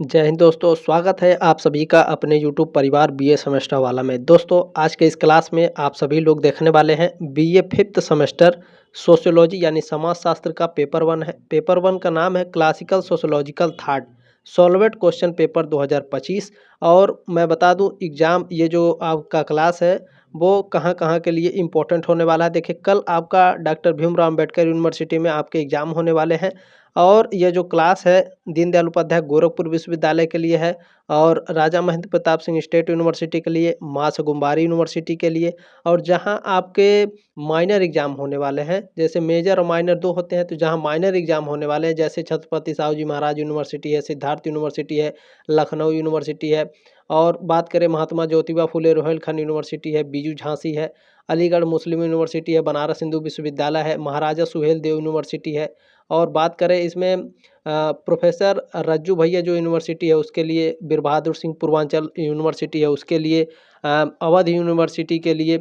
जय हिंद दोस्तों, स्वागत है आप सभी का अपने यूट्यूब परिवार बीए सेमेस्टर वाला में। दोस्तों आज के इस क्लास में आप सभी लोग देखने वाले हैं बीए फिफ्थ सेमेस्टर सोशियोलॉजी यानी समाजशास्त्र का पेपर वन है। पेपर वन का नाम है classical sociological thought solvate question paper 2025। और मैं बता दूं एग्ज़ाम ये जो आपका क्लास है वो कहाँ कहाँ के लिए इम्पोर्टेंट होने वाला है। देखिए कल आपका डॉक्टर भीमराव अम्बेडकर यूनिवर्सिटी में आपके एग्ज़ाम होने वाले हैं और ये जो क्लास है दीनदयाल उपाध्याय गोरखपुर विश्वविद्यालय के लिए है और राजा महेंद्र प्रताप सिंह स्टेट यूनिवर्सिटी के लिए, माँ सुकुम्बारी यूनिवर्सिटी के लिए। और जहां आपके माइनर एग्जाम होने वाले हैं, जैसे मेजर और माइनर दो होते हैं, तो जहां माइनर एग्जाम होने वाले हैं जैसे छत्रपति साहू जी महाराज यूनिवर्सिटी है, सिद्धार्थ यूनिवर्सिटी है, लखनऊ यूनिवर्सिटी है। और बात करें महात्मा ज्योतिबा फुले रोहिलखंड यूनिवर्सिटी है, बीजू झांसी है, अलीगढ़ मुस्लिम यूनिवर्सिटी है, बनारस हिंदू विश्वविद्यालय है, महाराजा सुहेल देव यूनिवर्सिटी है। और बात करें इसमें प्रोफेसर रज्जू भैया जो यूनिवर्सिटी है उसके लिए, बीर बहादुर सिंह पूर्वांचल यूनिवर्सिटी है उसके लिए, अवध यूनिवर्सिटी के लिए,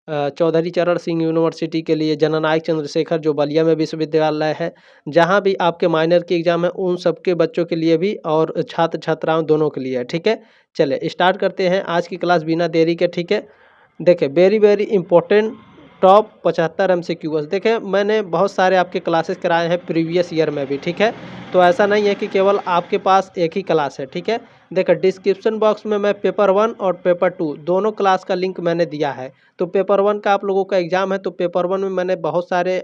चौधरी चरण सिंह यूनिवर्सिटी के लिए, जननायक चंद्रशेखर जो बलिया में विश्वविद्यालय है। जहां भी आपके माइनर के एग्जाम है उन सबके बच्चों के लिए भी और छात्र छात्राओं दोनों के लिए है। ठीक है, चले स्टार्ट करते हैं आज की क्लास बिना देरी के। ठीक है, देखिए very very important top 75 MCQs। देखें मैंने बहुत सारे आपके क्लासेस कराए हैं प्रीवियस ईयर में भी। ठीक है, तो ऐसा नहीं है कि केवल आपके पास एक ही क्लास है। ठीक है, देखिए डिस्क्रिप्शन बॉक्स में मैं पेपर वन और पेपर टू दोनों क्लास का लिंक मैंने दिया है। तो पेपर वन का आप लोगों का एग्जाम है तो पेपर वन में मैंने बहुत सारे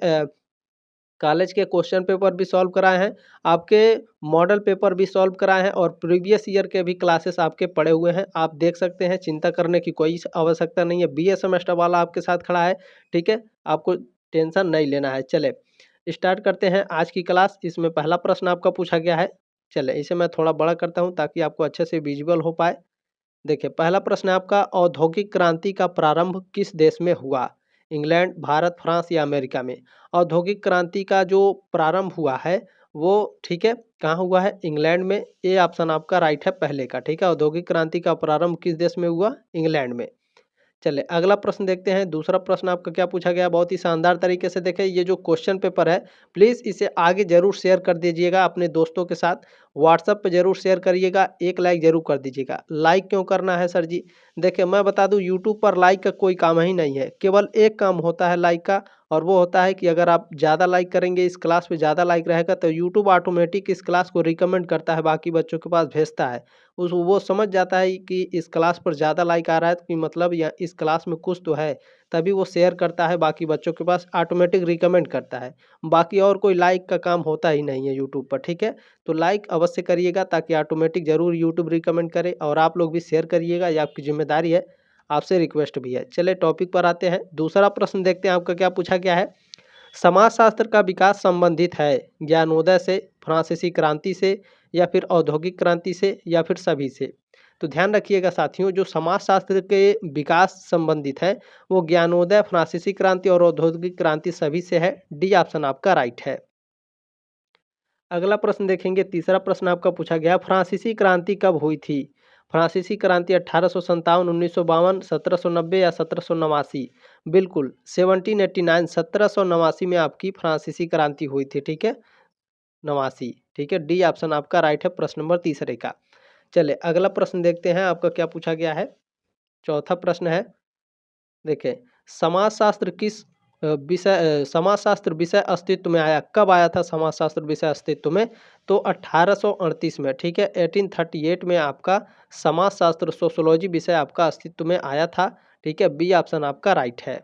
कॉलेज के क्वेश्चन पेपर भी सॉल्व कराए हैं, आपके मॉडल पेपर भी सॉल्व कराए हैं और प्रीवियस ईयर के भी क्लासेस आपके पड़े हुए हैं। आप देख सकते हैं, चिंता करने की कोई आवश्यकता नहीं है। बीए सेमेस्टर वाला आपके साथ खड़ा है। ठीक है, आपको टेंशन नहीं लेना है। चले स्टार्ट करते हैं आज की क्लास। इसमें पहला प्रश्न आपका पूछा गया है। चले इसे मैं थोड़ा बड़ा करता हूँ ताकि आपको अच्छे से विजुअल हो पाए। देखिए पहला प्रश्न है आपका, औद्योगिक क्रांति का प्रारंभ किस देश में हुआ? इंग्लैंड, भारत, फ्रांस या अमेरिका में? औद्योगिक क्रांति का जो प्रारंभ हुआ है वो, ठीक है, कहाँ हुआ है? इंग्लैंड में। ए ऑप्शन आपका राइट है पहले का। ठीक है, औद्योगिक क्रांति का प्रारंभ किस देश में हुआ? इंग्लैंड में। चलिए अगला प्रश्न देखते हैं। दूसरा प्रश्न आपका क्या पूछा गया? बहुत ही शानदार तरीके से देखें, ये जो क्वेश्चन पेपर है प्लीज़ इसे आगे जरूर शेयर कर दीजिएगा अपने दोस्तों के साथ। व्हाट्सएप पे जरूर शेयर करिएगा, एक लाइक जरूर कर दीजिएगा। लाइक क्यों करना है सर जी? देखिए मैं बता दूं यूट्यूब पर लाइक का कोई काम ही नहीं है, केवल एक काम होता है लाइक का, और वो होता है कि अगर आप ज़्यादा लाइक करेंगे, इस क्लास पे ज़्यादा लाइक रहेगा तो यूट्यूब ऑटोमेटिक इस क्लास को रिकमेंड करता है, बाकी बच्चों के पास भेजता है। उस वो समझ जाता है कि इस क्लास पर ज़्यादा लाइक आ रहा है कि मतलब या इस क्लास में कुछ तो है, तभी वो शेयर करता है, बाकी बच्चों के पास ऑटोमेटिक रिकमेंड करता है। बाकी और कोई लाइक का काम होता ही नहीं है यूट्यूब पर। ठीक है, तो लाइक अवश्य करिएगा ताकि ऑटोमेटिक ज़रूर यूट्यूब रिकमेंड करे, और आप लोग भी शेयर करिएगा, ये आपकी जिम्मेदारी है, आपसे रिक्वेस्ट भी है। चलिए टॉपिक पर आते हैं। दूसरा प्रश्न देखते हैं आपका क्या पूछा गया है। समाजशास्त्र का विकास संबंधित है ज्ञानोदय से, फ्रांसीसी क्रांति से, या फिर औद्योगिक क्रांति से, या फिर सभी से? तो ध्यान रखिएगा साथियों, जो समाजशास्त्र के विकास संबंधित है वो ज्ञानोदय, फ्रांसीसी क्रांति और औद्योगिक क्रांति सभी से है। डी ऑप्शन आपका राइट है। अगला प्रश्न देखेंगे। तीसरा प्रश्न आपका पूछा गया, फ्रांसीसी क्रांति कब हुई थी? फ्रांसीसी क्रांति 1857, 1952, 1790 या 1789? बिल्कुल 1789, 1789 में आपकी फ्रांसीसी क्रांति हुई थी। ठीक है, 89। ठीक है, डी ऑप्शन आपका राइट है प्रश्न नंबर तीसरे का। चले अगला प्रश्न देखते हैं आपका क्या पूछा गया है। चौथा प्रश्न है, देखिए समाजशास्त्र किस समाजशास्त्र विषय अस्तित्व में आया? कब आया था समाजशास्त्र विषय अस्तित्व में? तो 1838 में। ठीक है, 1838 में आपका समाजशास्त्र सोशियोलॉजी विषय आपका अस्तित्व में आया था। ठीक है, बी ऑप्शन आपका राइट है।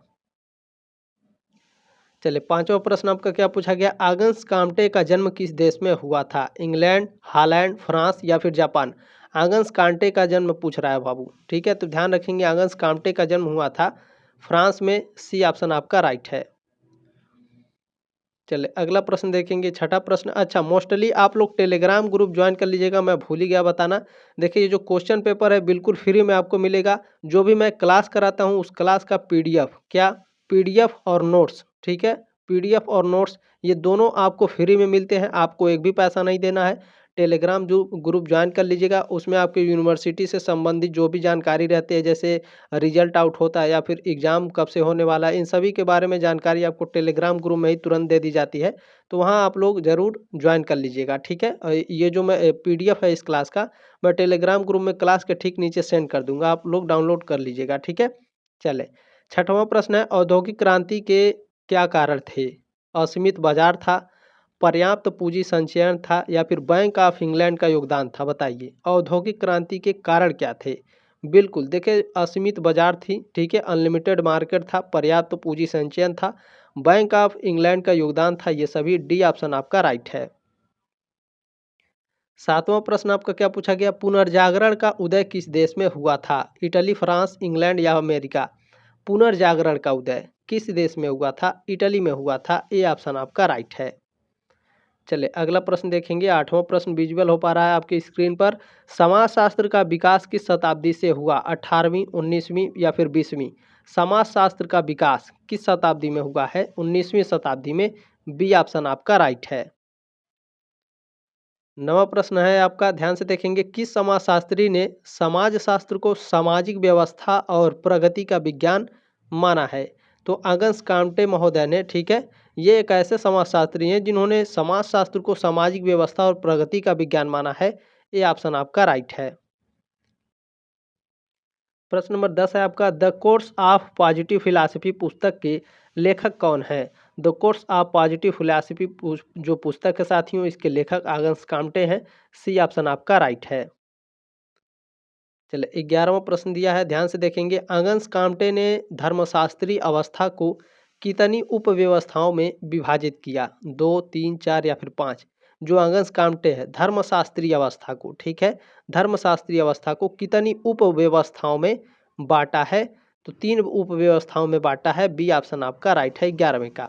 चलिए पांचवा प्रश्न आपका क्या पूछा गया, आगन्स काम्टे का जन्म किस देश में हुआ था? इंग्लैंड, हॉलैंड, फ्रांस या फिर जापान? आगन्स काम्टे का जन्म पूछ रहा है बाबू। ठीक है, तो ध्यान रखेंगे आगन्स काम्टे का जन्म हुआ था फ्रांस में। सी ऑप्शन आपका राइट है। चलिए अगला प्रश्न देखेंगे। छठा प्रश्न, अच्छा मोस्टली आप लोग टेलीग्राम ग्रुप ज्वाइन कर लीजिएगा, मैं भूल ही गया बताना। देखिए ये जो क्वेश्चन पेपर है बिल्कुल फ्री में आपको मिलेगा। जो भी मैं क्लास कराता हूँ उस क्लास का पीडीएफ, क्या पीडीएफ और नोट्स, ठीक है, पीडीएफ और नोट्स ये दोनों आपको फ्री में मिलते हैं, आपको एक भी पैसा नहीं देना है। टेलीग्राम जो ग्रुप ज्वाइन कर लीजिएगा। उसमें आपके यूनिवर्सिटी से संबंधित जो भी जानकारी रहती है, जैसे रिजल्ट आउट होता है या फिर एग्ज़ाम कब से होने वाला है, इन सभी के बारे में जानकारी आपको टेलीग्राम ग्रुप में ही तुरंत दे दी जाती है। तो वहाँ आप लोग ज़रूर ज्वाइन कर लीजिएगा, ठीक है। ये जो मैं पीडीएफ है इस क्लास का, मैं टेलीग्राम ग्रुप में क्लास के ठीक नीचे सेंड कर दूंगा, आप लोग डाउनलोड कर लीजिएगा, ठीक है। चले, छठवां प्रश्न है, औद्योगिक क्रांति के क्या कारण थे? असीमित बाजार था, पर्याप्त पूंजी संचयन था, या फिर बैंक ऑफ इंग्लैंड का योगदान था? बताइए, औद्योगिक क्रांति के कारण क्या थे? बिल्कुल देखिए, असीमित बाजार थी, ठीक है, अनलिमिटेड मार्केट था, पर्याप्त पूंजी संचयन था, बैंक ऑफ इंग्लैंड का योगदान था, ये सभी डी ऑप्शन आपका राइट है। सातवां प्रश्न आपका क्या पूछा गया? पुनर्जागरण का उदय किस देश में हुआ था? इटली, फ्रांस, इंग्लैंड या अमेरिका? पुनर्जागरण का उदय किस देश में हुआ था? इटली में हुआ था, ए ऑप्शन आपका राइट है। चलिए अगला प्रश्न देखेंगे। आठवां प्रश्न विजुअल हो पा रहा है आपकी स्क्रीन पर। समाजशास्त्र का विकास किस शताब्दी से हुआ? 18वीं, 19वीं या फिर 20वीं? समाजशास्त्र का विकास किस शताब्दी में हुआ है? 19वीं शताब्दी में, बी ऑप्शन आपका राइट है। नवा प्रश्न है आपका, ध्यान से देखेंगे। किस समाजशास्त्री ने समाजशास्त्र को सामाजिक व्यवस्था और प्रगति का विज्ञान माना है? तो अगस्त काम्टे महोदय ने, ठीक है। ये एक ऐसे समाजशास्त्री हैं जिन्होंने समाजशास्त्र को सामाजिक व्यवस्था और प्रगति का विज्ञान माना है, ये ऑप्शन आपका राइट है। प्रश्न नंबर 10 है आपका, the course of positive philosophy पुस्तक के लेखक कौन है? The course of positive philosophy जो पुस्तक है साथियों, इसके लेखक अगस्त काम्टे हैं, सी ऑप्शन आपका राइट है। चलिए 11वां प्रश्न दिया है, ध्यान से देखेंगे। अगस्त काम्टे ने धर्मशास्त्री अवस्था को कितनी उपव्यवस्थाओं में विभाजित किया? 2, 3, 4 या फिर 5? जो अगस्त काम्टे है धर्मशास्त्री अवस्था को, ठीक है, धर्मशास्त्री अवस्था को कितनी उपव्यवस्थाओं में बांटा है? तो 3 उपव्यवस्थाओं में बांटा है, बी ऑप्शन आपका राइट है 11वें का।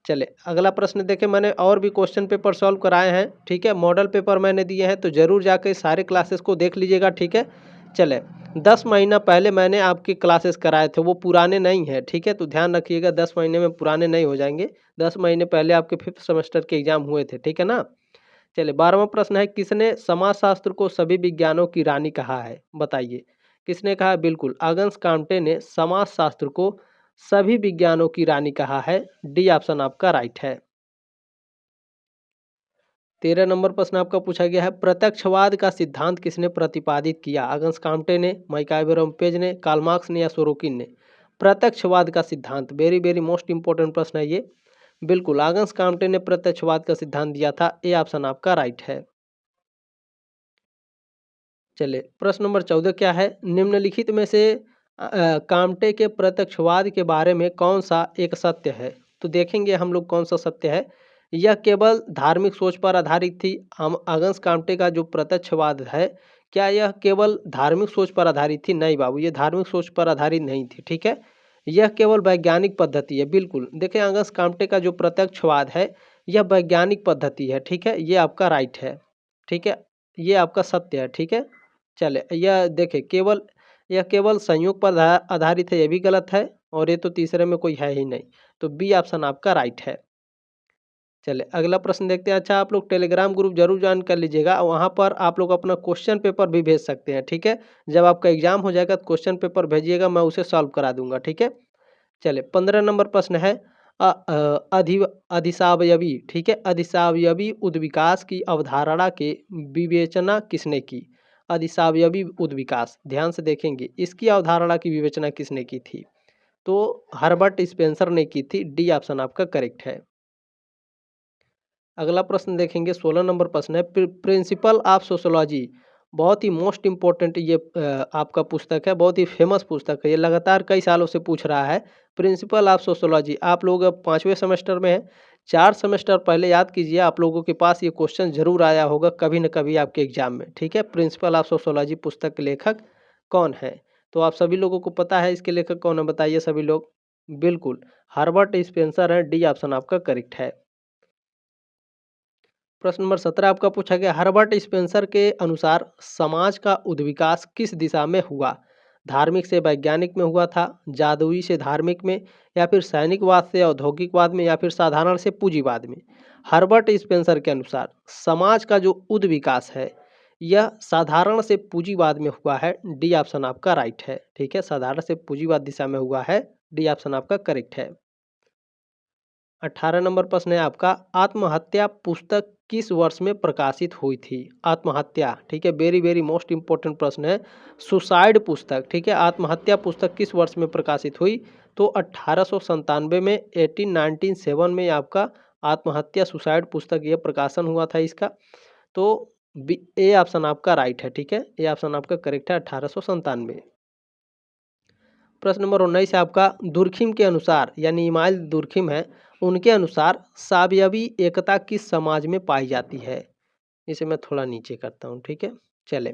चले अगला प्रश्न देखें। मैंने और भी क्वेश्चन पेपर सॉल्व कराए हैं, ठीक है, मॉडल पेपर मैंने दिए हैं, तो जरूर जाके सारे क्लासेस को देख लीजिएगा, ठीक है। चले 10 महीना पहले मैंने आपके क्लासेस कराए थे, वो पुराने नहीं हैं, ठीक है, तो ध्यान रखिएगा, 10 महीने में पुराने नहीं हो जाएंगे। 10 महीने पहले आपके 5th सेमेस्टर के एग्जाम हुए थे, ठीक है ना। चलिए 12वां प्रश्न है, किसने समाजशास्त्र को सभी विज्ञानों की रानी कहा है? बताइए, किसने कहा? बिल्कुल अगस्त काम्टे ने समाजशास्त्र को सभी विज्ञानों की रानी कहा है, डी ऑप्शन आपका राइट है। 13 नंबर प्रश्न आपका पूछा गया है, प्रत्यक्षवाद का सिद्धांत किसने प्रतिपादित किया? अगस्त काम्टे ने, माइकल पेज ने, कार्ल मार्क्स ने या सोरोकिन ने? प्रत्यक्षवाद का सिद्धांत, वेरी वेरी मोस्ट इंपॉर्टेंट प्रश्न है ये। बिल्कुल अगस्त काम्टे ने प्रत्यक्षवाद का सिद्धांत दिया था, ए ऑप्शन आपका राइट है। चलिए प्रश्न नंबर 14 क्या है? निम्नलिखित में से काम्टे के प्रत्यक्षवाद के बारे में कौन सा एक सत्य है? तो देखेंगे हम लोग कौन सा सत्य है। यह केवल धार्मिक सोच पर आधारित थी। हम अगस्त काम्टे का जो प्रत्यक्षवाद है, क्या यह केवल धार्मिक सोच पर आधारित थी? नहीं बाबू, ये धार्मिक सोच पर आधारित नहीं थी, ठीक है। यह केवल वैज्ञानिक पद्धति है। बिल्कुल देखिए, अगस्त काम्टे का जो प्रत्यक्षवाद है, यह वैज्ञानिक पद्धति है, ठीक है, ये आपका राइट है, ठीक है, ये आपका सत्य है, ठीक है। चले यह देखें, केवल यह केवल संयोग पर आधारित है, ये भी गलत है, और ये तो तीसरे में कोई है ही नहीं, तो बी ऑप्शन आपका राइट है। चले अगला प्रश्न देखते हैं। अच्छा, आप लोग टेलीग्राम ग्रुप जरूर ज्वाइन कर लीजिएगा, वहाँ पर आप लोग अपना क्वेश्चन पेपर भी भेज सकते हैं, ठीक है। जब आपका एग्जाम हो जाएगा तो क्वेश्चन पेपर भेजिएगा, मैं उसे सॉल्व करा दूंगा, ठीक है। चले 15 नंबर प्रश्न है, अधिसावयवी, ठीक है, अधिसावयवी उद्विकास की अवधारणा के विवेचना किसने की? अधिसावयवी उद्विकास, ध्यान से देखेंगे, इसकी अवधारणा की विवेचना किसने की थी? तो हर्बर्ट स्पेंसर ने की थी, डी ऑप्शन आपका करेक्ट है। अगला प्रश्न देखेंगे, 16 नंबर प्रश्न है, प्रिंसिपल ऑफ सोशोलॉजी, बहुत ही मोस्ट इम्पोर्टेंट ये आपका पुस्तक है, बहुत ही फेमस पुस्तक है, ये लगातार कई सालों से पूछ रहा है। प्रिंसिपल ऑफ सोशोलॉजी, आप लोग अब 5वें सेमेस्टर में हैं, 4 सेमेस्टर पहले याद कीजिए, आप लोगों के पास ये क्वेश्चन जरूर आया होगा कभी न कभी आपके एग्जाम में, ठीक है। प्रिंसिपल ऑफ सोशोलॉजी पुस्तक के लेखक कौन है? तो आप सभी लोगों को पता है इसके लेखक कौन है, बताइए सभी लोग। बिल्कुल हर्बर्ट स्पेंसर है, डी ऑप्शन आपका करेक्ट है। प्रश्न नंबर 17 आपका पूछा गया, हर्बर्ट स्पेंसर के अनुसार समाज का उद्विकास किस दिशा में हुआ? धार्मिक से वैज्ञानिक में हुआ था, जादुई से धार्मिक में, या फिर सैनिकवाद से औद्योगिकवाद में, या फिर साधारण से पूंजीवाद में? हर्बर्ट स्पेंसर के अनुसार समाज का जो उद्विकास है यह साधारण से पूंजीवाद में हुआ है। डी ऑप्शन आपका राइट है। ठीक है, साधारण से पूंजीवाद दिशा में हुआ है। डी ऑप्शन आपका करेक्ट है। 18 नंबर प्रश्न है आपका, आत्महत्या पुस्तक किस वर्ष में प्रकाशित हुई थी? आत्महत्या, ठीक है, वेरी वेरी मोस्ट इंपॉर्टेंट प्रश्न है। सुसाइड पुस्तक, ठीक है, आत्महत्या पुस्तक किस वर्ष में प्रकाशित हुई? तो 1897 में, 1897 में आपका आत्महत्या सुसाइड पुस्तक ये प्रकाशन हुआ था इसका। तो ए ऑप्शन आपका राइट है। ठीक है, ए ऑप्शन आपका करेक्ट है, 1897। प्रश्न नंबर 19 है आपका, दुर्खिम के अनुसार, यानी इमाइल दुर्खिम है, उनके अनुसार सावयवी एकता किस समाज में पाई जाती है? इसे मैं थोड़ा नीचे करता हूँ। ठीक है, चले,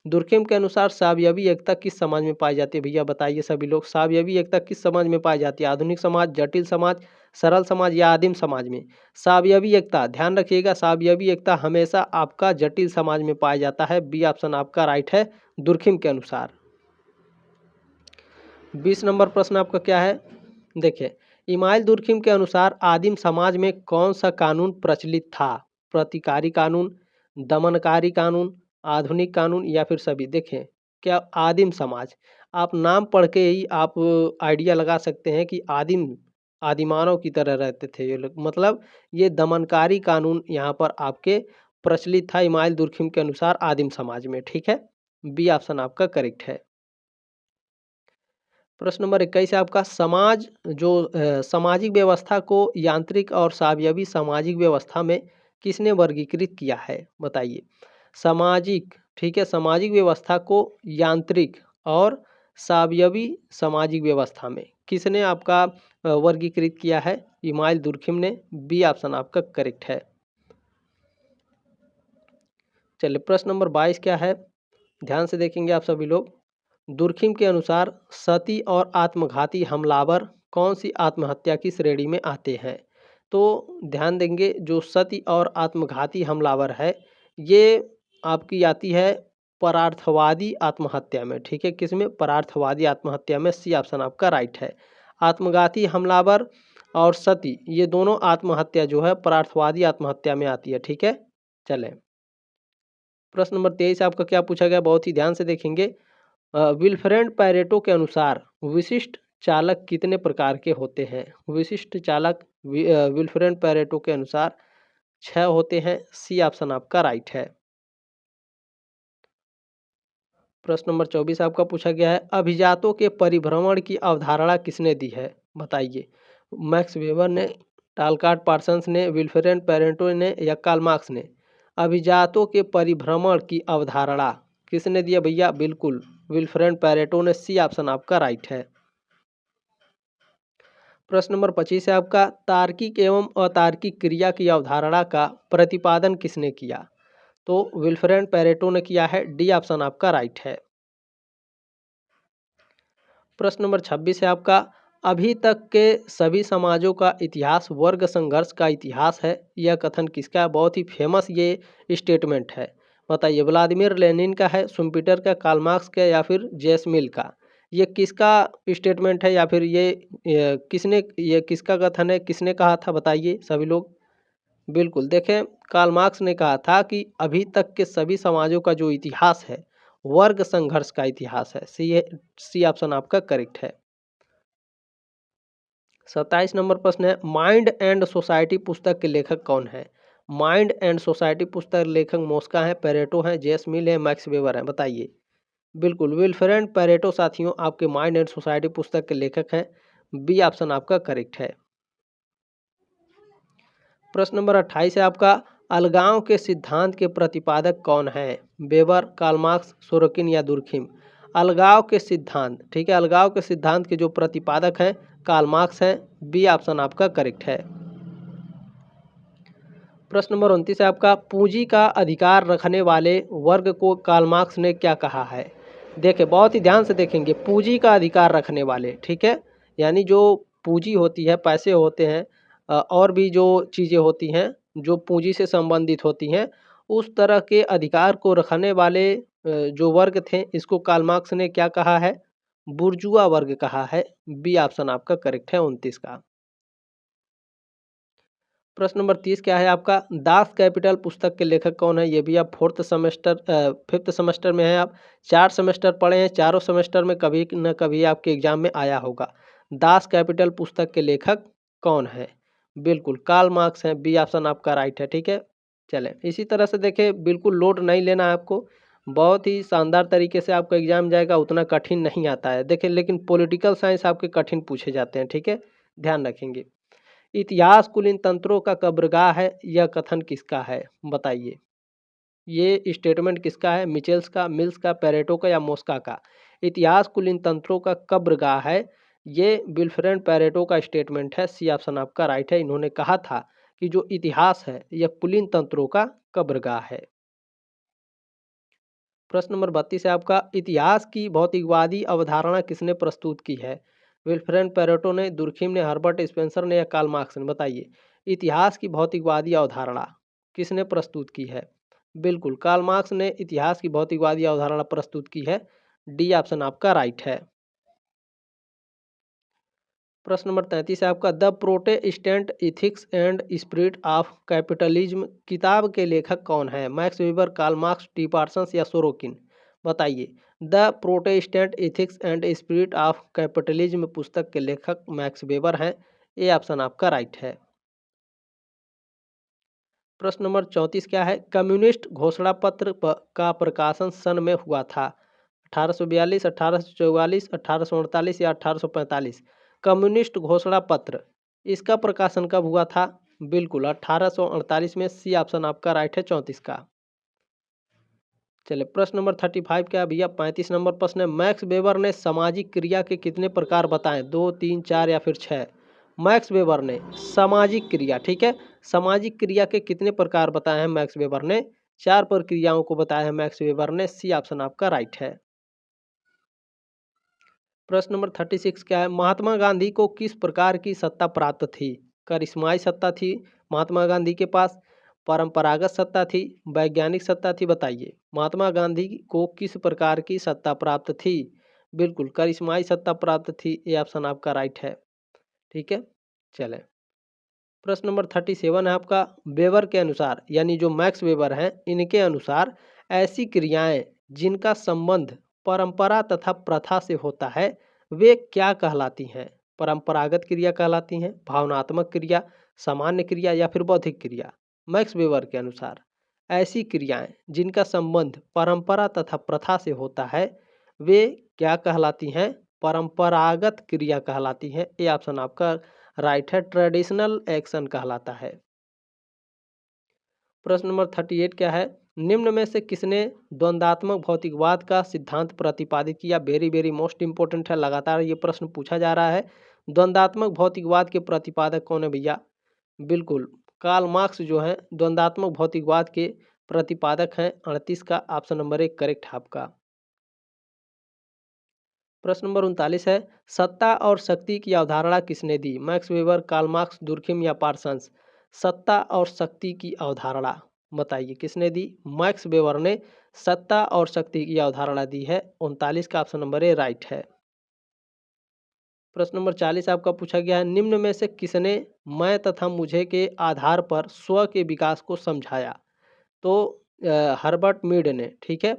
दुर्खिम के अनुसार सावयवी एकता किस समाज में पाई जाती है? भैया बताइए सभी लोग, सावयवी एकता किस समाज में पाई जाती है? आधुनिक समाज, जटिल समाज, सरल समाज या आदिम समाज में? सावयवी एकता, ध्यान रखिएगा, सावयवी एकता हमेशा आपका जटिल समाज में पाया जाता है। बी ऑप्शन आपका राइट है, दुर्खिम के अनुसार। 20 नंबर प्रश्न आपका क्या है? देखिए, इमाइल दुर्खिम के अनुसार आदिम समाज में कौन सा कानून प्रचलित था? प्रतिकारी कानून, दमनकारी कानून, आधुनिक कानून या फिर सभी? देखें, क्या आदिम समाज, आप नाम पढ़ के ही आप आइडिया लगा सकते हैं कि आदिमानव की तरह रहते थे ये लोग। मतलब ये दमनकारी कानून यहाँ पर आपके प्रचलित था इमाइल दुर्खिम के अनुसार आदिम समाज में। ठीक है, बी ऑप्शन आपका करेक्ट है। प्रश्न नंबर 21 है आपका, समाज जो सामाजिक व्यवस्था को यांत्रिक और सावयवी सामाजिक व्यवस्था में किसने वर्गीकृत किया है? बताइए। सामाजिक, ठीक है, सामाजिक व्यवस्था को यांत्रिक और सावयवी सामाजिक व्यवस्था में किसने आपका वर्गीकृत किया है? इमाइल दुर्खिम ने। बी ऑप्शन आपका करेक्ट है। चलिए, प्रश्न नंबर 22 क्या है, ध्यान से देखेंगे आप सभी लोग। दुर्खिम के अनुसार सती और आत्मघाती हमलावर कौन सी आत्महत्या की श्रेणी में आते हैं? तो ध्यान देंगे, जो सती और आत्मघाती हमलावर है ये आपकी आती है परार्थवादी आत्महत्या में। ठीक है, किसमें? परार्थवादी आत्महत्या में। सी ऑप्शन आपका राइट है। आत्मघाती हमलावर और सती ये दोनों आत्महत्या जो है परार्थवादी आत्महत्या में आती है। ठीक है, चलें, प्रश्न नंबर 23 आपका क्या पूछा गया, बहुत ही ध्यान से देखेंगे। विल्फ्रेड पैरेटो के अनुसार विशिष्ट चालक कितने प्रकार के होते हैं? विशिष्ट चालक विल्फ्रेड पैरेटो के अनुसार 6 होते हैं। सी ऑप्शन आपका राइट है। प्रश्न नंबर 24 आपका पूछा गया है, अभिजातों के परिभ्रमण की अवधारणा किसने दी है? बताइए। मैक्स वेबर ने, टालकाट पार्सन्स ने, विल्फ्रेड पैरेटो ने या कार्ल मार्क्स ने? अभिजातों के परिभ्रमण की अवधारणा किसने दिया भैया? बिल्कुल विल्फ्रेड पैरेटो ने। सी ऑप्शन आपका राइट है। प्रश्न नंबर 25 है आपका, तार्किक एवं अतार्किक क्रिया की अवधारणा का प्रतिपादन किसने किया? तो विल्फ्रेड पैरेटो ने किया है। डी ऑप्शन आपका राइट है। प्रश्न नंबर 26 है आपका, अभी तक के सभी समाजों का इतिहास वर्ग संघर्ष का इतिहास है, यह कथन किसका है? बहुत ही फेमस ये स्टेटमेंट है। बताइए, व्लादिमीर लेनिन का है, शुम्पीटर का, कार्ल मार्क्स का या फिर जेम्स मिल का? ये किसका स्टेटमेंट है या फिर ये किसका कथन है, किसने कहा था? बताइए सभी लोग। बिल्कुल, देखें, कार्ल मार्क्स ने कहा था कि अभी तक के सभी समाजों का जो इतिहास है वर्ग संघर्ष का इतिहास है। सी ऑप्शन आपका करेक्ट है। 27 नंबर प्रश्न है, माइंड एंड सोसाइटी पुस्तक के लेखक कौन है? माइंड एंड सोसाइटी पुस्तक लेखक मोस्का है, पेरेटो है, जेम्स मिल है, मैक्स वेबर है? बताइए। बिल्कुल विल्फ्रेड पैरेटो साथियों आपके माइंड एंड सोसाइटी पुस्तक के लेखक हैं। बी ऑप्शन आपका करेक्ट है। प्रश्न नंबर 28 है आपका, अलगाव के सिद्धांत के प्रतिपादक कौन है? वेबर, कार्ल मार्क्स, सोरोकिन या दुर्खिम? अलगाव के सिद्धांत, ठीक है, अलगाव के सिद्धांत के जो प्रतिपादक हैं कार्ल मार्क्स हैं। बी ऑप्शन आपका करेक्ट है। प्रश्न नंबर 29 है आपका, पूंजी का अधिकार रखने वाले वर्ग को कार्ल मार्क्स ने क्या कहा है? देखिए, बहुत ही ध्यान से देखेंगे, पूंजी का अधिकार रखने वाले, ठीक है, यानी जो पूंजी होती है, पैसे होते हैं, और भी जो चीज़ें होती हैं जो पूंजी से संबंधित होती हैं, उस तरह के अधिकार को रखने वाले जो वर्ग थे इसको कार्ल मार्क्स ने क्या कहा है? बुर्जुआ वर्ग कहा है। बी ऑप्शन आपका करेक्ट है 29 का। प्रश्न नंबर 30 क्या है आपका, दास कैपिटल पुस्तक के लेखक कौन है? ये भी आप फिफ्थ सेमेस्टर में है आप, 4 सेमेस्टर पढ़े हैं, चारों सेमेस्टर में कभी न कभी आपके एग्जाम में आया होगा। दास कैपिटल पुस्तक के लेखक कौन है? बिल्कुल कार्ल मार्क्स हैं, बी ऑप्शन आपका राइट है, ठीक है। चलें, इसी तरह से देखिए बिल्कुल लोड नहीं लेना है आपको, बहुत ही शानदार तरीके से आपका एग्जाम जाएगा, उतना कठिन नहीं आता है। देखिए लेकिन पॉलिटिकल साइंस आपके कठिन पूछे जाते हैं, ठीक है, ध्यान रखेंगे। इतिहास कुल इन तंत्रों का कब्रगाह है, यह कथन किसका है? बताइए। ये स्टेटमेंट किसका है? मिचेल्स का, मिल्स का, पेरेटो का या मोस्का का? इतिहास कुल इन तंत्रों का कब्रगाह है, ये विल्फ्रेड पेरेटो का स्टेटमेंट है। सी ऑप्शन आपका राइट है। इन्होंने कहा था कि जो इतिहास है यह कुलीन तंत्रों का कब्रगाह है। प्रश्न नंबर 32 है आपका, इतिहास की भौतिकवादी अवधारणा किसने प्रस्तुत की है? विल्फ्रेड पेरेटो ने, दुर्खिम ने, हर्बर्ट स्पेंसर ने या कार्ल मार्क्स ने? बताइए। इतिहास की भौतिकवादी अवधारणा किसने प्रस्तुत की है? बिल्कुल कार्ल मार्क्स ने इतिहास की भौतिकवादी अवधारणा प्रस्तुत की है। डी ऑप्शन आपका राइट है। प्रश्न नंबर 33 है आपका, the Protestant ethics and spirit of capitalism किताब के लेखक कौन है? Max Weber, Karl Marx, T Parsons या सोरोकिन? बताइए। The Protestant ethics and spirit of capitalism पुस्तक के लेखक मैक्स वेबर हैं। ए ऑप्शन आपका राइट है। प्रश्न नंबर 34 क्या है, कम्युनिस्ट घोषणा पत्र का प्रकाशन सन में हुआ था? 1842, 1844, 1848 या 1845? कम्युनिस्ट घोषणा पत्र, इसका प्रकाशन कब हुआ था? बिल्कुल 1848 में। सी ऑप्शन आपका राइट है 34 का। चलिए प्रश्न नंबर 35 क्या है भैया, 35 नंबर प्रश्न है, मैक्स वेबर ने सामाजिक क्रिया के कितने प्रकार बताएं? 2, 3, 4 या फिर 6? मैक्स वेबर ने सामाजिक क्रिया, ठीक है, सामाजिक क्रिया के कितने प्रकार बताए हैं मैक्स वेबर ने? 4 प्रक्रियाओं को बताया है मैक्स वेबर ने। सी ऑप्शन आपका राइट है। प्रश्न नंबर 36 क्या है, महात्मा गांधी को किस प्रकार की सत्ता प्राप्त थी? करिश्माई सत्ता थी महात्मा गांधी के पास, परंपरागत सत्ता थी, वैज्ञानिक सत्ता थी? बताइए। महात्मा गांधी को किस प्रकार की सत्ता प्राप्त थी? बिल्कुल करिश्माई सत्ता प्राप्त थी। ये ऑप्शन आपका राइट है, ठीक है। चलें, प्रश्न नंबर 37 है आपका, वेबर के अनुसार, यानी जो मैक्स वेबर हैं इनके अनुसार ऐसी क्रियाएं जिनका संबंध परंपरा तथा प्रथा से होता है वे क्या कहलाती हैं? परंपरागत क्रिया कहलाती हैं, भावनात्मक क्रिया, सामान्य क्रिया या फिर बौद्धिक क्रिया? मैक्स वेबर के अनुसार ऐसी क्रियाएं जिनका संबंध परंपरा तथा प्रथा से होता है वे क्या कहलाती हैं? परंपरागत क्रिया कहलाती हैं। ये ऑप्शन आपका राइट है, ट्रेडिशनल एक्शन कहलाता है। प्रश्न नंबर 38 क्या है, निम्न में से किसने द्वंद्वात्मक भौतिकवाद का सिद्धांत प्रतिपादित किया? वेरी वेरी मोस्ट इंपोर्टेंट है, लगातार ये प्रश्न पूछा जा रहा है। द्वंद्वात्मक भौतिकवाद के प्रतिपादक कौन है भैया? बिल्कुल कार्ल मार्क्स जो है द्वंद्वात्मक भौतिकवाद के प्रतिपादक हैं। 38 का ऑप्शन नंबर 1 करेक्ट है आपका। प्रश्न नंबर 39 है, सत्ता और शक्ति की अवधारणा किसने दी? Max Weber, Karl Marx, Durkheim या पार्सन्स? सत्ता और शक्ति की अवधारणा बताइए किसने दी? मैक्स वेबर ने सत्ता और शक्ति की अवधारणा दी है। 39 का ऑप्शन नंबर ए राइट है। प्रश्न नंबर 40 आपका पूछा गया है, निम्न में से किसने मैं तथा मुझे के आधार पर स्व के विकास को समझाया? तो हर्बर्ट मीड ने, ठीक है,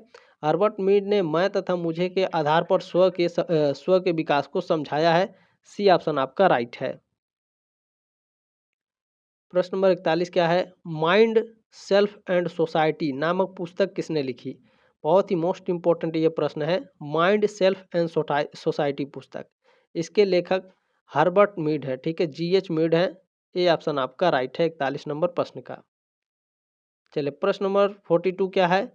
हर्बर्ट मीड ने मैं तथा मुझे के आधार पर स्व के विकास को समझाया है। सी ऑप्शन आपका राइट है। प्रश्न नंबर 41 क्या है, माइंड सेल्फ एंड सोसाइटी नामक पुस्तक किसने लिखी? बहुत ही मोस्ट इंपॉर्टेंट ये प्रश्न है। माइंड सेल्फ एंड सोसाइटी पुस्तक, इसके लेखक हर्बर्ट मीड है, ठीक है, GH मीड है। ये ऑप्शन आपका राइट है 41 नंबर प्रश्न का। चलिए प्रश्न नंबर 42 क्या है,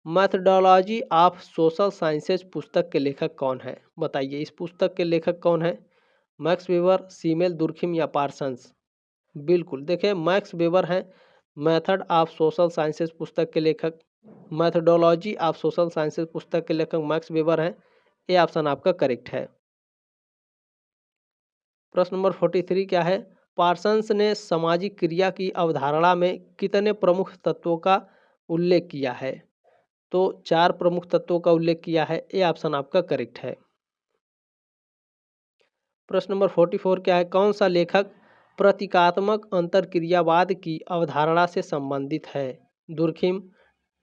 मैथडोलॉजी ऑफ सोशल साइंसेज पुस्तक के लेखक कौन है? बताइए इस पुस्तक के लेखक कौन है? मैक्स वेबर, सीमेल, दुर्खिम या पार्सन्स? बिल्कुल देखिए मैक्स वेबर हैं मेथड ऑफ सोशल साइंसेज पुस्तक के लेखक। मैथडोलॉजी ऑफ सोशल साइंसेज पुस्तक के लेखक मैक्स वेबर हैं। ये ऑप्शन आपका करेक्ट है। प्रश्न नंबर 43 क्या है, पार्सन्स ने सामाजिक क्रिया की अवधारणा में कितने प्रमुख तत्वों का उल्लेख किया है? तो 4 प्रमुख तत्वों का उल्लेख किया है। ये ऑप्शन आपका करेक्ट है। प्रश्न नंबर 44 क्या है, कौन सा लेखक प्रतीकात्मक अंतरक्रियावाद की अवधारणा से संबंधित है? दुर्खिम,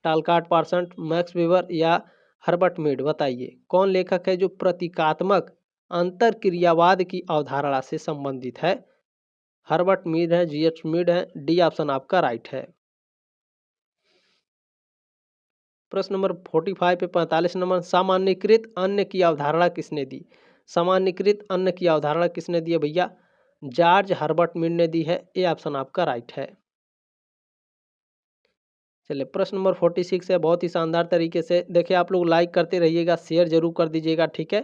टालकाट पार्सन, मैक्स वेबर या हर्बर्ट मीड? बताइए कौन लेखक है जो प्रतीकात्मक अंतरक्रियावाद की अवधारणा से संबंधित है? हर्बर्ट मीड है, जीएच मीड है, डी ऑप्शन आपका राइट है। प्रश्न नंबर 45 पे 45 नंबर, सामान्यीकृत अन्न की अवधारणा किसने दी? सामान्यीकृत अन्न की अवधारणा किसने दी है भैया? जॉर्ज हर्बर्ट मीड ने दी है। ए ऑप्शन आपका राइट है। चलिए प्रश्न नंबर 46 है, बहुत ही शानदार तरीके से देखिए, आप लोग लाइक करते रहिएगा, शेयर जरूर कर दीजिएगा, ठीक है।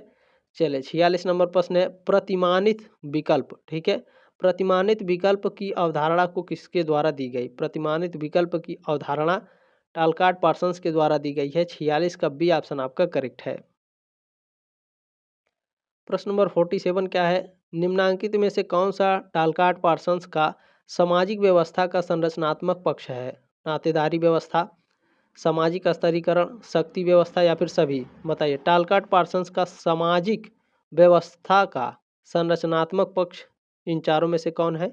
चलिए 46 नंबर प्रश्न है, प्रतिमानित विकल्प, ठीक है। प्रतिमानित विकल्प की अवधारणा को किसके द्वारा दी गई? प्रतिमानित विकल्प की अवधारणा टालकाट पार्सन्स के द्वारा दी गई है। 46 का बी ऑप्शन आपका करेक्ट है। प्रश्न नंबर 47 क्या है? निम्नांकित में से कौन सा टालकाट पार्सन्स का सामाजिक व्यवस्था का संरचनात्मक पक्ष है? नातेदारी व्यवस्था, सामाजिक स्तरीकरण, शक्ति व्यवस्था या फिर सभी? बताइए टालकाट पार्सन्स का सामाजिक व्यवस्था का संरचनात्मक पक्ष इन चारों में से कौन है?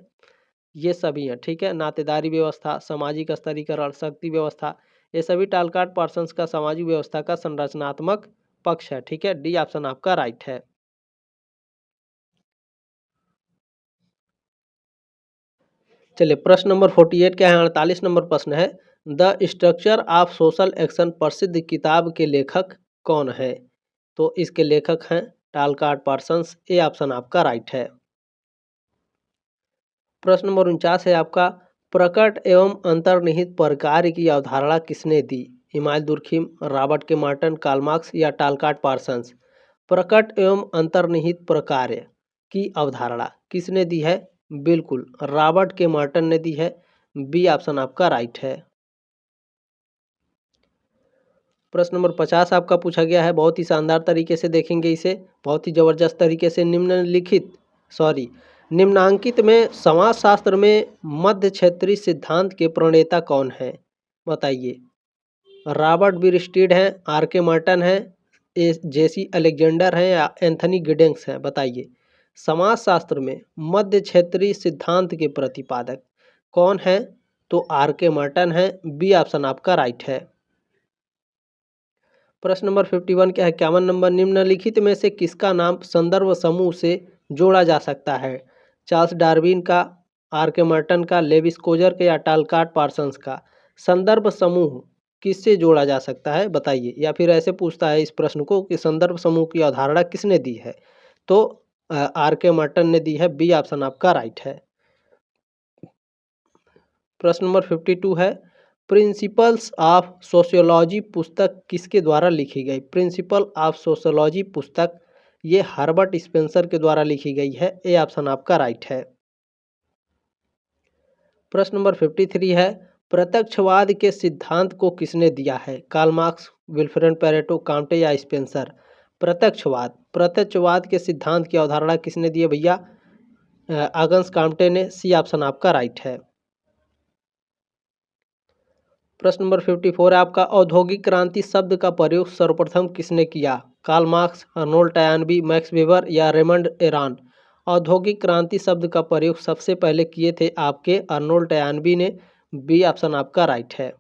ये सभी हैं, ठीक है। नातेदारी व्यवस्था, सामाजिक स्तरीकरण, शक्ति व्यवस्था, ये सभी टालकाट पार्सन्स का सामाजिक व्यवस्था का संरचनात्मक पक्ष है, ठीक है। डी ऑप्शन आपका राइट है। चलिए प्रश्न नंबर 48 क्या है? 48 नंबर प्रश्न है, the structure of social action प्रसिद्ध किताब के लेखक कौन है? तो इसके लेखक हैं टालकाट पार्सन्स। ए ऑप्शन आपका राइट है। प्रश्न नंबर 49 है आपका, प्रकट एवं अंतर्निहित प्रकार्य की अवधारणा किसने दी? इमानुएल दुर्खिम, रॉबर्ट के मार्टन, कार्ल मार्क्स या टालकाट पार्सन्स? प्रकट एवं अंतर्निहित प्रकार्य की अवधारणा किसने दी है? बिल्कुल रॉबर्ट के मार्टन ने दी है। बी ऑप्शन आपका राइट है। प्रश्न नंबर 50 आपका पूछा गया है, बहुत ही शानदार तरीके से देखेंगे इसे, बहुत ही जबरदस्त तरीके से। निम्नांकित में समाजशास्त्र में मध्य क्षेत्रीय सिद्धांत के प्रणेता कौन है? बताइए। रॉबर्ट बिरस्टीड हैं, आर के मार्टन हैं, जेसी अलेक्जेंडर हैं या एंथनी गिडेंस हैं? बताइए समाजशास्त्र में मध्य क्षेत्रीय सिद्धांत के प्रतिपादक कौन है? तो आर के मार्टन है। बी ऑप्शन आपका राइट है। प्रश्न नंबर 51 क्या है? 51 नंबर, निम्नलिखित में से किसका नाम संदर्भ समूह से जोड़ा जा सकता है? चार्ल्स डार्विन का, आर के मार्टन का, लेविस कोजर के या टालकाट पार्सन्स का? संदर्भ समूह किससे जोड़ा जा सकता है? बताइए। या फिर ऐसे पूछता है इस प्रश्न को कि संदर्भ समूह की अवधारणा किसने दी है? तो आर के मार्टन ने दी है। बी ऑप्शन आपका राइट है। प्रश्न नंबर 52 है, प्रिंसिपल्स ऑफ सोशियोलॉजी पुस्तक किसके द्वारा लिखी गई? प्रिंसिपल ऑफ सोशियोलॉजी पुस्तक ये हर्बर्ट स्पेंसर के द्वारा लिखी गई है। ए ऑप्शन आपका राइट है। प्रश्न नंबर 53 है, प्रत्यक्षवाद के सिद्धांत को किसने दिया है? कार्ल मार्क्स, विल्फ्रेड पैरेटो, कांटे या स्पेंसर? प्रत्यक्षवाद के सिद्धांत की अवधारणा किसने दी है भैया? आगंस कांटे ने। सी ऑप्शन आपका राइट है। प्रश्न नंबर 54 है आपका, औद्योगिक क्रांति शब्द का प्रयोग सर्वप्रथम किसने किया? Karl Marx, Arnold Toynbee, Max Weber या रेमंड एरान? औद्योगिक क्रांति शब्द का प्रयोग सबसे पहले किए थे आपके अर्नोल्ड टयानबी ने। बी ऑप्शन आपका राइट है।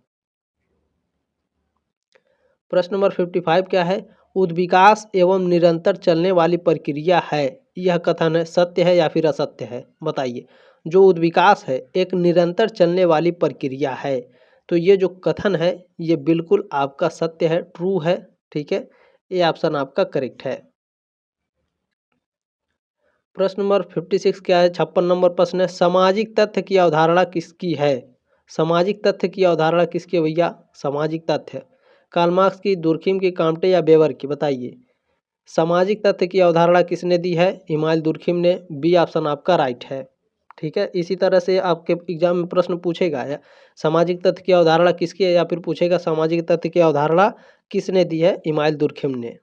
प्रश्न नंबर 55 क्या है? उद्विकास एवं निरंतर चलने वाली प्रक्रिया है, यह कथन है सत्य है या फिर असत्य है? बताइए। जो उद्विकास है एक निरंतर चलने वाली प्रक्रिया है, तो ये जो कथन है ये बिल्कुल आपका सत्य है, ट्रू है, ठीक है। ये ऑप्शन आपका करेक्ट है। प्रश्न नंबर 56 क्या है? 56 नंबर प्रश्न है, सामाजिक तथ्य की अवधारणा किसकी है? सामाजिक तथ्य की अवधारणा किसकी है भैया? सामाजिक तथ्य कार्ल मार्क्स की, दुर्खिम की, कांटे या वेबर की? बताइए। सामाजिक तथ्य की अवधारणा किसने दी है? इमानुएल दुर्खिम ने। बी ऑप्शन आपका राइट है, ठीक है। इसी तरह से आपके एग्जाम में प्रश्न पूछेगा या सामाजिक तथ्य की अवधारणा किसकी है, या फिर पूछेगा सामाजिक तथ्य की अवधारणा किसने दी है? इमानुएल दुर्खिम ने।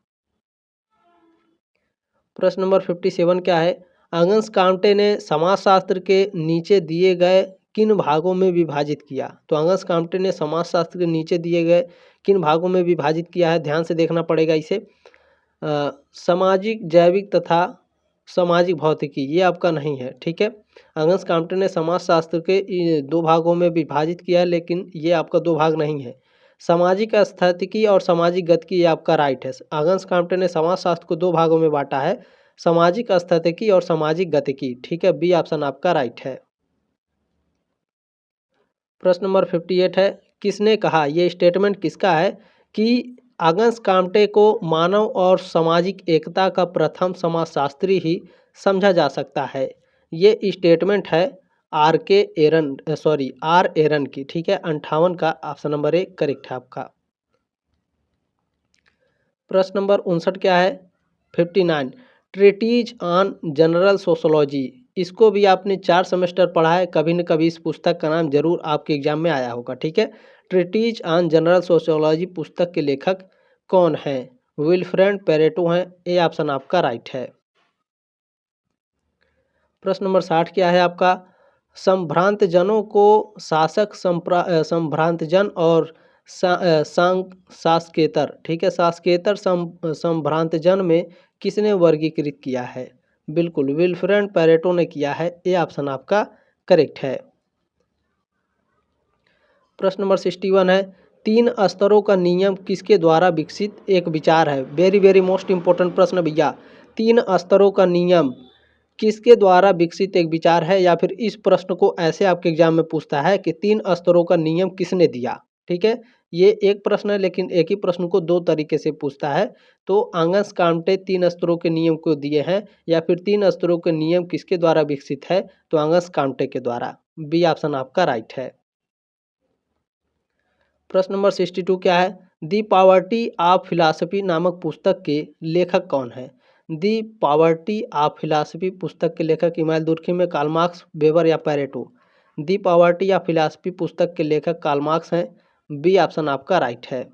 प्रश्न नंबर 57 क्या है? अगंस कांटे ने समाजशास्त्र के नीचे दिए गए किन भागों में विभाजित किया? तो अगंस कांटे ने समाजशास्त्र के नीचे दिए गए किन भागों में विभाजित किया है? ध्यान से देखना पड़ेगा इसे। सामाजिक, जैविक तथा सामाजिक भौतिकी, ये आपका नहीं है, ठीक है। अगस्त काम्टे ने समाजशास्त्र के दो भागों में विभाजित किया है, लेकिन ये आपका दो भाग नहीं है। सामाजिक स्थितिकी और सामाजिक गतिकी, ये आपका राइट है। अगस्त काम्टे ने समाजशास्त्र को दो भागों में बांटा है, सामाजिक स्थितिकी और सामाजिक गतिकी। ठीक है, बी ऑप्शन आपका राइट है। प्रश्न नंबर 58 है, किसने कहा, ये स्टेटमेंट किसका है कि अगस्त काम्टे को मानव और सामाजिक एकता का प्रथम समाजशास्त्री ही समझा जा सकता है। ये स्टेटमेंट है आर एरन की। ठीक है, 58 का ऑप्शन नंबर ए करेक्ट है आपका। प्रश्न नंबर 59 क्या है, 59, ट्रीटीज ऑन जनरल सोशोलॉजी। इसको भी आपने 4 सेमेस्टर पढ़ा है, कभी न कभी इस पुस्तक का नाम जरूर आपके एग्जाम में आया होगा। ठीक है, ट्रीटीज ऑन जनरल सोशोलॉजी पुस्तक के लेखक कौन हैं? विल्फ्रेड पेरेटो हैं। ए ऑप्शन आपका राइट है। प्रश्न नंबर 60 क्या है आपका, संभ्रांत जनों को शासक संभ्रांत जन और शासकेतर, ठीक है, शासकेतर संभ्रांत जन में किसने वर्गीकृत किया है? बिल्कुल विल्फ्रेड पेरेटो ने किया है। ये ऑप्शन आपका करेक्ट है। प्रश्न नंबर 61 है, 3 स्तरों का नियम किसके द्वारा विकसित एक विचार है? वेरी वेरी मोस्ट इंपॉर्टेंट प्रश्न भैया। 3 स्तरों का नियम किसके द्वारा विकसित एक विचार है, या फिर इस प्रश्न को ऐसे आपके एग्जाम में पूछता है कि 3 स्तरों का नियम किसने दिया? ठीक है, ये एक प्रश्न है, लेकिन एक ही प्रश्न को दो तरीके से पूछता है। तो अगस्त काम्टे 3 स्तरों के नियम को दिए हैं, या फिर 3 स्तरों के नियम किसके द्वारा विकसित है? तो अगस्त काम्टे के द्वारा। बी ऑप्शन आपका राइट है। प्रश्न नंबर 62 क्या है, दी पॉवर्टी ऑफ फिलॉसफी नामक पुस्तक के लेखक कौन है? दी पॉवर्टी ऑफ फिलॉसफी पुस्तक के लेखक इमानुएल दुर्खिम में, कार्ल मार्क्स, वेबर या Pareto? The poverty of philosophy पुस्तक के लेखक कार्ल मार्क्स हैं। बी ऑप्शन आपका राइट है।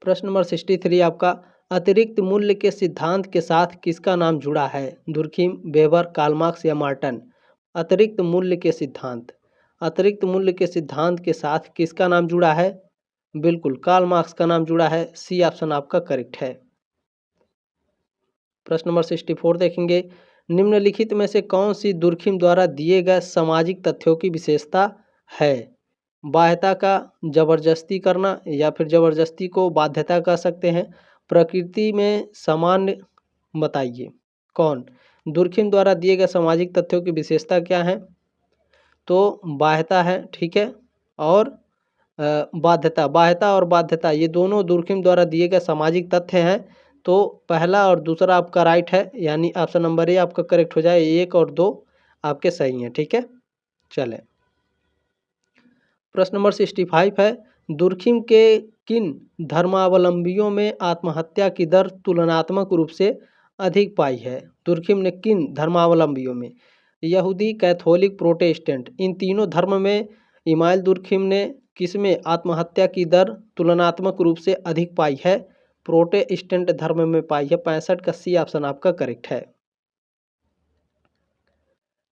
प्रश्न नंबर 63 आपका, अतिरिक्त मूल्य के सिद्धांत के साथ किसका नाम जुड़ा है? दुर्खिम, वेबर, कार्ल मार्क्स या मार्टन? अतिरिक्त मूल्य के सिद्धांत, अतिरिक्त मूल्य के सिद्धांत के साथ किसका नाम जुड़ा है? बिल्कुल कार्ल मार्क्स का नाम जुड़ा है। सी ऑप्शन आपका करेक्ट है। प्रश्न नंबर 64 देखेंगे, निम्नलिखित में से कौन सी दुर्खिम द्वारा दिए गए सामाजिक तथ्यों की विशेषता है? बाध्यता का जबरदस्ती करना, या फिर जबरदस्ती को बाध्यता कह सकते हैं। प्रकृति में सामान्य बताइए। कौन? दुर्खिम द्वारा दिए गए सामाजिक तथ्यों की विशेषता क्या है? तो बाध्यता है। ठीक है, और बाध्यता और बाध्यता ये दोनों दुर्खिम द्वारा दिए गए सामाजिक तथ्य हैं। तो पहला और दूसरा आपका राइट है, यानी ऑप्शन नंबर ए आपका करेक्ट हो जाए। 1 और 2 आपके सही हैं। ठीक है, चलें प्रश्न नंबर 65 है, दुर्खिम के किन धर्मावलंबियों में आत्महत्या की दर तुलनात्मक रूप से अधिक पाई है? दुर्खिम ने किन धर्मावलंबियों में, यहूदी, कैथोलिक, प्रोटेस्टेंट, इन तीनों धर्म में इमानुएल दुर्खिम ने किसमें आत्महत्या की दर तुलनात्मक रूप से अधिक पाई है? प्रोटेस्टेंट धर्म में पाई है। 65 का सी ऑप्शन आपका करेक्ट है।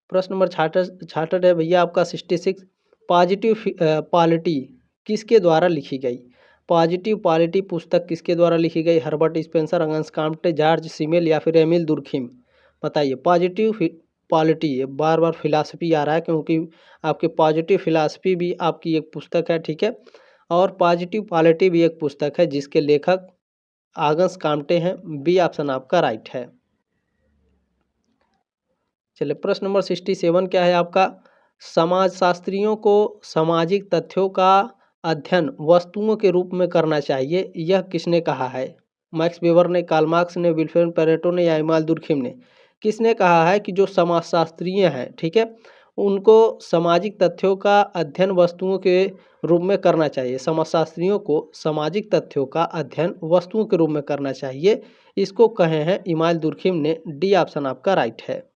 प्रश्न नंबर 66 है भैया आपका 66, पॉजिटिव पॉलिटी किसके द्वारा लिखी गई? पॉजिटिव पॉलिटी पुस्तक किसके द्वारा लिखी गई? Herbert Spencer, August Comte, George Simmel या फिर एमिल दुर्खिम? बताइए। पॉजिटिव पॉलिटी, ये बार बार फिलॉसफी आ रहा है क्योंकि आपके पॉजिटिव फिलॉसफी भी आपकी एक पुस्तक है। ठीक है, और पॉजिटिव पॉलिटी भी एक पुस्तक है जिसके लेखक अगस्त काम्टे हैं। बी ऑप्शन आपका राइट है। चलिए प्रश्न नंबर 67 क्या है आपका, समाजशास्त्रियों को सामाजिक तथ्यों का अध्ययन वस्तुओं के रूप में करना चाहिए, यह किसने कहा है? मैक्स वेबर ने, कार्ल मार्क्स ने, विल्फ्रेड पेरेटो ने या इमानुएल दुर्खिम ने? किसने कहा है कि जो समाजशास्त्रीय हैं, ठीक है, उनको सामाजिक तथ्यों का अध्ययन वस्तुओं के रूप में करना चाहिए? समाजशास्त्रियों को सामाजिक तथ्यों का अध्ययन वस्तुओं के रूप में करना चाहिए, इसको कहे हैं इमानुएल दुर्खिम ने। डी ऑप्शन आपका राइट है।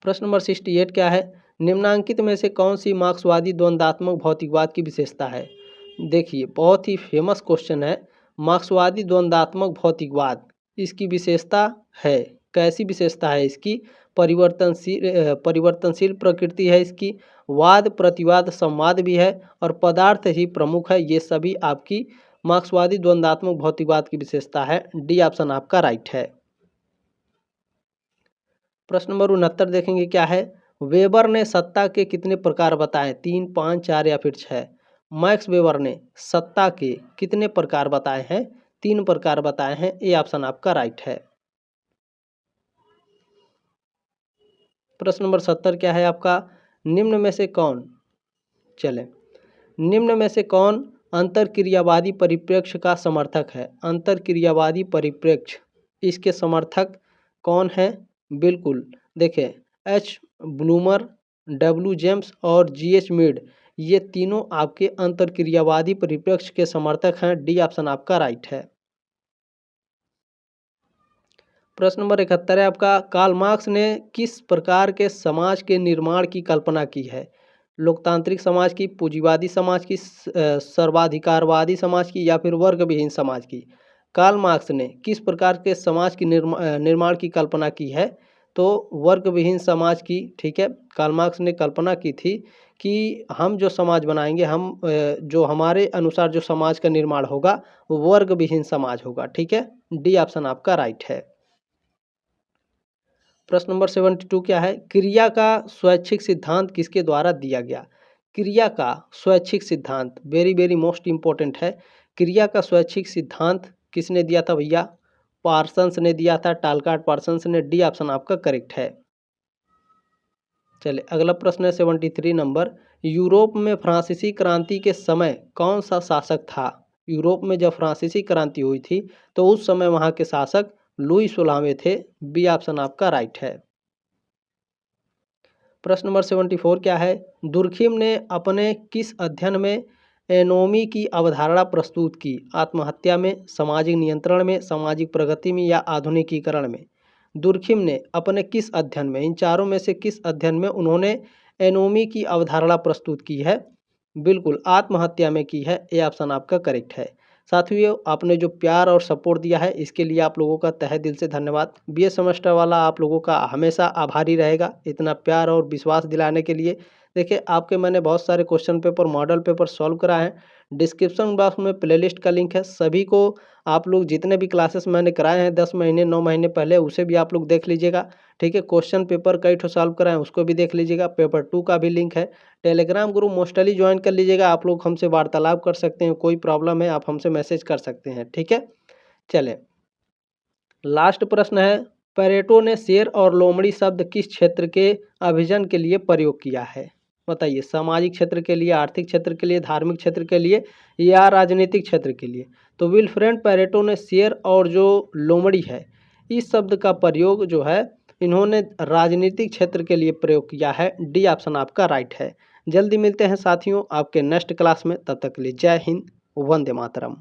प्रश्न नंबर 68 क्या है, निम्नांकित में से कौन सी मार्क्सवादी द्वंद्वात्मक भौतिकवाद की विशेषता है? देखिए बहुत ही फेमस क्वेश्चन है। मार्क्सवादी द्वंद्वात्मक भौतिकवाद, इसकी विशेषता है, कैसी विशेषता है इसकी? परिवर्तनशील प्रकृति है इसकी, वाद प्रतिवाद संवाद भी है, और पदार्थ ही प्रमुख है। ये सभी आपकी मार्क्सवादी द्वंद्वात्मक भौतिकवाद की विशेषता है। डी ऑप्शन आपका राइट है। प्रश्न नंबर 69 देखेंगे क्या है। वेबर ने सत्ता के कितने प्रकार बताए, 3, 5, 4 या फिर 6। मैक्स वेबर ने सत्ता के कितने प्रकार बताए हैं, 3 प्रकार बताए हैं। ये ऑप्शन आपका राइट है। प्रश्न नंबर 70 क्या है आपका, निम्न में से कौन, चले, निम्न में से कौन अंतरक्रियावादी परिप्रेक्ष्य का समर्थक है। अंतरक्रियावादी परिप्रेक्ष्य, इसके समर्थक कौन है। बिल्कुल, देखिए एच ब्लूमर, डब्ल्यू जेम्स और जी एच मीड, ये तीनों आपके अंतरक्रियावादी परिप्रेक्ष्य के समर्थक हैं। डी ऑप्शन आपका राइट है। प्रश्न नंबर 71 है आपका, कार्ल मार्क्स ने किस प्रकार के समाज के निर्माण की कल्पना की है। लोकतांत्रिक समाज की, पूंजीवादी समाज की, सर्वाधिकारवादी समाज की या फिर वर्ग विहीन समाज की। कार्ल मार्क्स ने किस प्रकार के समाज की निर्माण की कल्पना की है, तो वर्ग विहीन समाज की। ठीक है, कार्ल मार्क्स ने कल्पना की थी कि हम जो समाज बनाएंगे, हम जो हमारे अनुसार जो समाज का निर्माण होगा वो वर्ग विहीन समाज होगा। ठीक है, डी ऑप्शन आपका राइट है। प्रश्न नंबर 72 क्या है, क्रिया का स्वैच्छिक सिद्धांत किसके द्वारा दिया गया। क्रिया का स्वैच्छिक सिद्धांत वेरी वेरी मोस्ट इंपॉर्टेंट है। क्रिया का स्वैच्छिक सिद्धांत किसने दिया था भैया, पार्सन्स ने दिया था, टालकाट पार्सन्स ने। डी ऑप्शन आपका करेक्ट है। चलिए अगला प्रश्न है 73 नंबर, यूरोप में फ्रांसीसी क्रांति के समय कौन सा शासक था। यूरोप में जब फ्रांसीसी क्रांति हुई थी तो उस समय वहाँ के शासक लुई 16वें थे। बी ऑप्शन आपका राइट है। प्रश्न नंबर 74 क्या है, दुर्खिम ने अपने किस अध्ययन में एनोमी की अवधारणा प्रस्तुत की। आत्महत्या में, सामाजिक नियंत्रण में, सामाजिक प्रगति में या आधुनिकीकरण में। दुर्खिम ने अपने किस अध्ययन में, इन चारों में से किस अध्ययन में उन्होंने एनोमी की अवधारणा प्रस्तुत की है। बिल्कुल आत्महत्या में की है। ये ऑप्शन आपका करेक्ट है। साथियों, आपने जो प्यार और सपोर्ट दिया है इसके लिए आप लोगों का तहे दिल से धन्यवाद। बीए सेमेस्टर वाला आप लोगों का हमेशा आभारी रहेगा इतना प्यार और विश्वास दिलाने के लिए। देखिए आपके मैंने बहुत सारे question paper, model paper solve कराए हैं। डिस्क्रिप्शन बॉक्स में प्लेलिस्ट का लिंक है, सभी को आप लोग जितने भी क्लासेस मैंने कराए हैं 10 महीने 9 महीने पहले, उसे भी आप लोग देख लीजिएगा। ठीक है, क्वेश्चन पेपर कई ठो सॉल्व कराएं उसको भी देख लीजिएगा। पेपर 2 का भी लिंक है। टेलीग्राम ग्रुप मोस्टली ज्वाइन कर लीजिएगा। आप लोग हमसे वार्तालाप कर सकते हैं, कोई प्रॉब्लम है आप हमसे मैसेज कर सकते हैं। ठीक है, चले लास्ट प्रश्न है, पेरेटो ने शेर और लोमड़ी शब्द किस क्षेत्र के अभिजन के लिए प्रयोग किया है। बताइए, सामाजिक क्षेत्र के लिए, आर्थिक क्षेत्र के लिए, धार्मिक क्षेत्र के लिए या राजनीतिक क्षेत्र के लिए। तो विल्फ्रेड पेरेटो ने शेर और जो लोमड़ी है इस शब्द का प्रयोग जो है इन्होंने राजनीतिक क्षेत्र के लिए प्रयोग किया है। डी ऑप्शन आपका राइट है। जल्दी मिलते हैं साथियों आपके नेक्स्ट क्लास में, तब तक के लिए जय हिंद, वंदे मातरम।